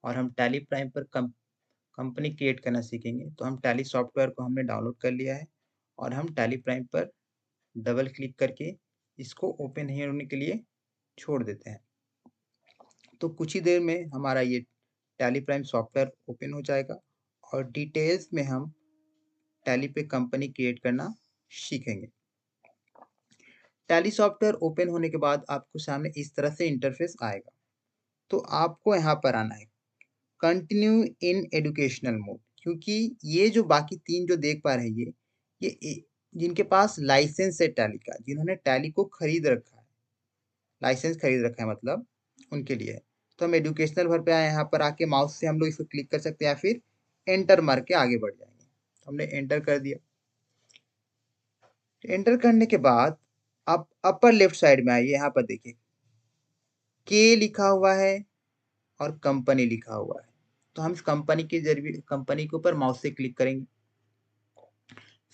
और हम tally prime पर कंपनी क्रिएट करना सीखेंगे। तो हम टैली सॉफ्टवेयर को हमने डाउनलोड कर लिया है और हम टैली प्राइम पर डबल क्लिक करके इसको ओपन नहीं होने के लिए छोड़ देते हैं। तो कुछ ही देर में हमारा ये टैली प्राइम सॉफ्टवेयर ओपन हो जाएगा और डिटेल्स में हम टैली पे कंपनी क्रिएट करना सीखेंगे। टैली सॉफ्टवेयर ओपन होने के बाद आपको सामने इस तरह से इंटरफेस आएगा। तो आपको यहाँ पर आना है कंटिन्यू इन एजुकेशनल मोड, क्योंकि ये जो बाकी 3 जो देख पा रहे हैं ये जिनके पास लाइसेंस है टैली का, जिन्होंने टैली को खरीद रखा है, लाइसेंस खरीद रखा है मतलब उनके लिए है। तो हम एजुकेशनल भर पे आए, यहाँ पर आके माउस से हम लोग इसको क्लिक कर सकते हैं या फिर एंटर मार के आगे बढ़ जाएंगे। तो हमने एंटर कर दिया। एंटर करने के बाद आप अपर लेफ्ट साइड में आइए, यहाँ पर देखिए के लिखा हुआ है और कंपनी लिखा हुआ है। तो हम इस कंपनी के जरिए कंपनी के ऊपर माउस से क्लिक करेंगे।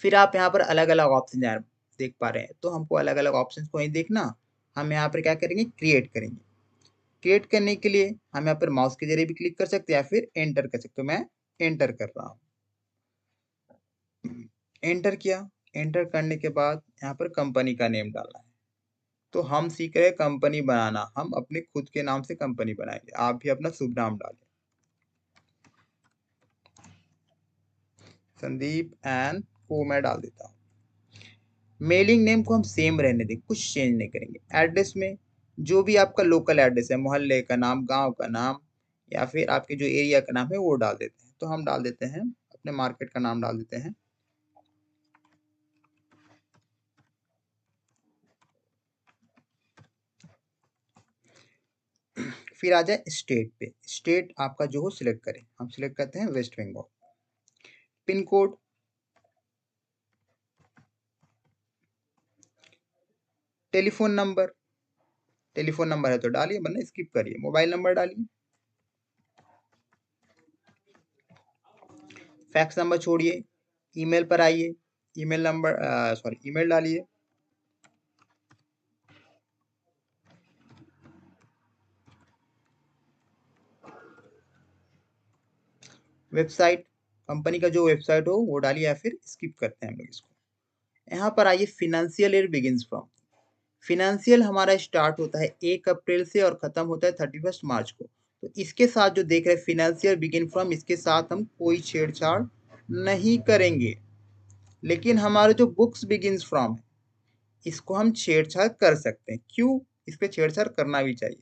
फिर आप यहाँ पर अलग-अलग ऑप्शन यार देख पा रहे हैं। तो हमको अलग-अलग ऑप्शंस को नहीं देखना, हम यहाँ पर क्या करेंगे क्रिएट करेंगे। क्रिएट करने के लिए हम यहाँ पर माउस के जरिए भी क्लिक कर सकते हैं या फिर एंटर कर सकते हो। मैं एंटर कर रहा हूँ। एंटर किया। एंटर करने के बाद यहाँ पर कंपनी का नेम डालना है। तो हम सीख रहे हैं कंपनी बनाना, हम अपने खुद के नाम से कंपनी बनाएंगे। आप भी अपना शुभ नाम डालें, संदीप एंड को मैं डाल देता हूँ। मेलिंग नेम को हम सेम रहने दें, कुछ चेंज नहीं करेंगे। एड्रेस में जो भी आपका लोकल एड्रेस है, मोहल्ले का नाम, गांव का नाम या फिर आपके जो एरिया का नाम है वो डाल देते हैं। तो हम डाल देते हैं अपने मार्केट का नाम डाल देते हैं। फिर आ जाए स्टेट पे, स्टेट आपका जो हो सिलेक्ट करें। हम सिलेक्ट करते हैं west Bengal. Pin code, telephone number, telephone number है तो डालिए वरना स्किप करिए। मोबाइल नंबर डालिए, फैक्स नंबर छोड़िए, ईमेल पर आइए, ईमेल नंबर सॉरी ईमेल डालिए। वेबसाइट, कंपनी का जो वेबसाइट हो वो डालिए या फिर स्किप करते हैं हम लोग इसको। यहाँ पर आइए financial year begins from. Financial हमारा स्टार्ट होता है 1 अप्रैल से और खत्म होता है 31 मार्च को। तो इसके साथ जो देख रहे हैं फिनेंशियल बिगिन फ्रॉम, इसके साथ हम कोई छेड़छाड़ नहीं करेंगे। लेकिन हमारे जो बुक्स बिगिंस फ्रॉम है इसको हम छेड़छाड़ कर सकते हैं। क्यों? इस पे छेड़छाड़ करना भी चाहिए।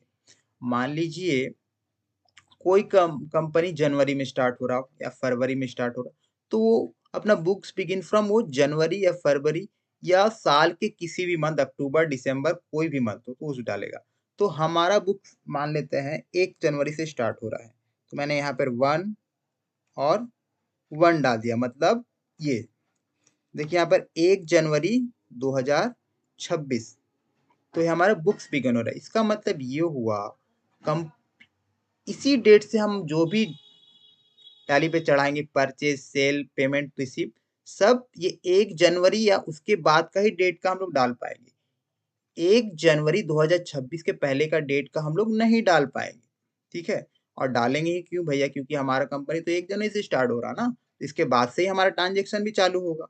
मान लीजिए कोई कंपनी जनवरी में स्टार्ट हो रहा हो या फरवरी में स्टार्ट हो रहा हो, तो वो अपना बुक्स बिगिन फ्रॉम वो जनवरी या फरवरी या साल के किसी भी मंथ, अक्टूबर, दिसंबर, कोई भी मंथ हो तो उस डालेगा। तो हमारा बुक्स मान लेते हैं 1 जनवरी से स्टार्ट हो रहा है, तो मैंने यहाँ पर 1 और 1 डाल दिया। मतलब ये देखिए यहाँ पर 1 जनवरी 2026, तो ये हमारा बुक्स बिगिन हो रहा है। इसका मतलब ये हुआ कम इसी डेट से हम जो भी टैली पे चढ़ाएंगे, परचेज, सेल, पेमेंट, रिसीव, सब ये 1 जनवरी या उसके बाद का ही डेट का हम लोग डाल पाएंगे। 1 जनवरी 2026 के पहले का डेट का हम लोग नहीं डाल पाएंगे। ठीक है? और डालेंगे ही क्यों भैया? क्योंकि हमारा कंपनी तो 1 जनवरी से स्टार्ट हो रहा ना, इसके बाद से ही हमारा ट्रांजेक्शन भी चालू होगा।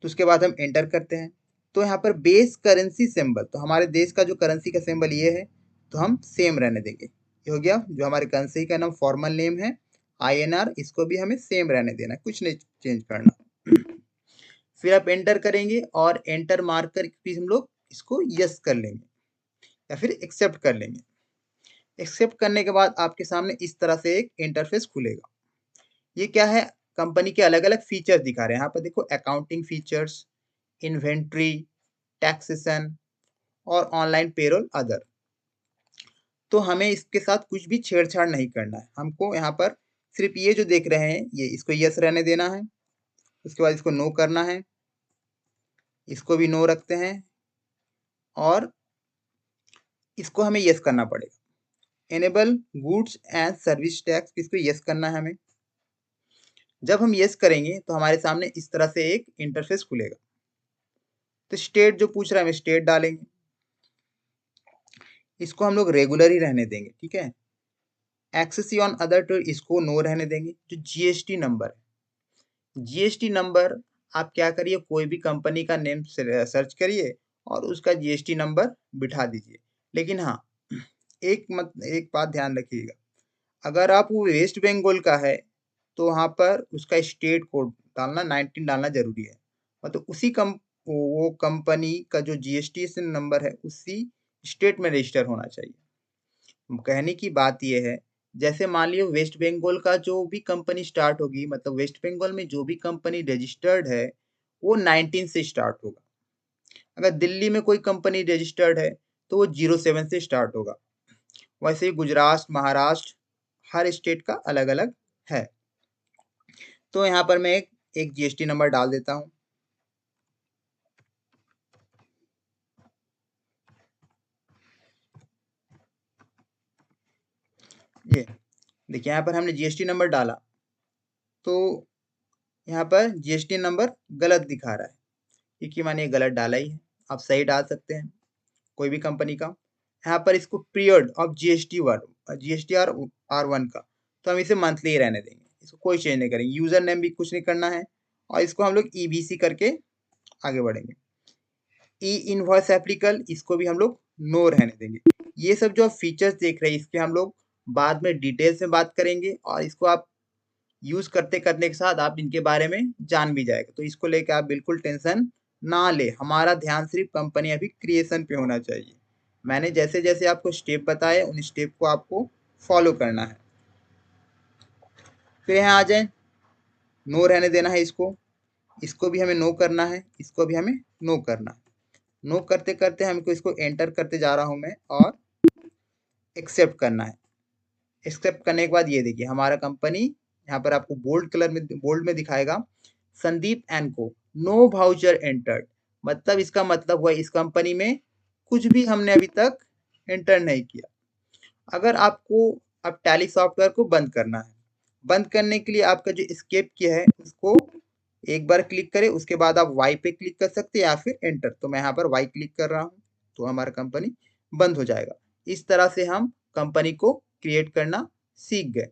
तो उसके बाद हम एंटर करते हैं। तो यहाँ पर बेस करेंसी सिंबल, तो हमारे देश का जो करेंसी का सिंबल ये है, तो हम सेम रहने देंगे। ये हो गया जो हमारे करेंसी का नाम, फॉर्मल नेम है INR, इसको भी हमें सेम रहने देना है, कुछ नहीं चेंज करना। फिर आप एंटर करेंगे और एंटर मार्क कर फिर हम लोग इसको यस कर लेंगे या फिर एक्सेप्ट कर लेंगे। एक्सेप्ट करने के बाद आपके सामने इस तरह से एक इंटरफेस खुलेगा। ये क्या है? कंपनी के अलग अलग फीचर्स दिखा रहे हैं। यहाँ पर देखो अकाउंटिंग फीचर्स, इन्वेंट्री, टैक्सेशन और ऑनलाइन पेरोल अदर। तो हमें इसके साथ कुछ भी छेड़छाड़ नहीं करना है। हमको यहाँ पर सिर्फ ये जो देख रहे हैं ये, इसको यस रहने देना है। उसके बाद इसको नो करना है, इसको भी नो रखते हैं और इसको हमें यस करना पड़ेगा। Enable goods and service tax, इसको यस करना है हमें। जब हम यस करेंगे तो हमारे सामने इस तरह से एक इंटरफेस खुलेगा। तो स्टेट जो पूछ रहा है हम स्टेट डालेंगे, इसको हम लोग रेगुलर ही रहने देंगे। ठीक है? एक्सेस ऑन अदर टू इसको नो रहने देंगे। जो जीएसटी नंबर, जीएसटी नंबर आप क्या करिए, कोई भी कंपनी का नेम सर्च करिए और उसका जीएसटी नंबर बिठा दीजिए। लेकिन हाँ, एक बात ध्यान रखिएगा, अगर आप वो वेस्ट बंगाल का है तो वहाँ पर उसका स्टेट कोड डालना 19 डालना जरूरी है। मतलब वो कंपनी का जो जीएसटी नंबर है उसी स्टेट में रजिस्टर होना चाहिए। कहने की बात यह है, जैसे मान लियो वेस्ट बंगाल का जो भी कंपनी स्टार्ट होगी, मतलब वेस्ट बंगाल में जो भी कंपनी रजिस्टर्ड है वो 19 से स्टार्ट होगा। अगर दिल्ली में कोई कंपनी रजिस्टर्ड है तो वो 07 से स्टार्ट होगा। वैसे ही गुजरात, महाराष्ट्र, हर स्टेट का अलग अलग है। तो यहाँ पर मैं एक जीएसटी नंबर डाल देता हूँ। ये देखिए, यहाँ पर हमने जीएसटी नंबर डाला तो यहाँ पर जीएसटी नंबर गलत दिखा रहा है, क्योंकि मैंने ये गलत डाला ही है। आप सही डाल सकते हैं कोई भी कंपनी का। यहाँ पर इसको पीरियड ऑफ जीएसटी R1 का, तो हम इसे मंथली ही रहने देंगे, इसको कोई चेंज नहीं करेंगे। यूजर नेम भी कुछ नहीं करना है और इसको हम लोग ईबीसी करके आगे बढ़ेंगे। ई इनवॉइस एप्लीकल, इसको भी हम लोग नो रहने देंगे। ये सब जो आप फीचर्स देख रहे हैं इसके हम लोग बाद में डिटेल्स में बात करेंगे और इसको आप यूज करते करने के साथ आप इनके बारे में जान भी जाएगा। तो इसको लेकर आप बिल्कुल टेंशन ना ले, हमारा ध्यान सिर्फ कंपनी अभी क्रिएशन पे होना चाहिए। मैंने जैसे जैसे आपको स्टेप बताए उन स्टेप को आपको फॉलो करना है। फिर यहाँ आ जाए, नो रहने देना है इसको, इसको भी हमें नो करना है, इसको भी हमें नो करना है। नो करते करते हमको इसको एंटर करते जा रहा हूं मैं और एक्सेप्ट करना है। एक्सेप्ट करने के बाद ये देखिए हमारा कंपनी यहाँ पर आपको बोल्ड में दिखाएगा, संदीप एंड को नो वाउचर एंटर्ड। मतलब इसका मतलब हुआ इस कंपनी में कुछ भी हमने अभी तक एंटर नहीं किया। अगर आपको अब टैली सॉफ्टवेयर को बंद करना है, बंद करने के लिए आपका जो एस्केप किया है उसको एक बार क्लिक करें, उसके बाद आप वाई पे क्लिक कर सकते हैं या फिर एंटर। तो मैं यहाँ पर वाई क्लिक कर रहा हूँ तो हमारा कंपनी बंद हो जाएगा। इस तरह से हम कंपनी को क्रिएट करना सीख गए।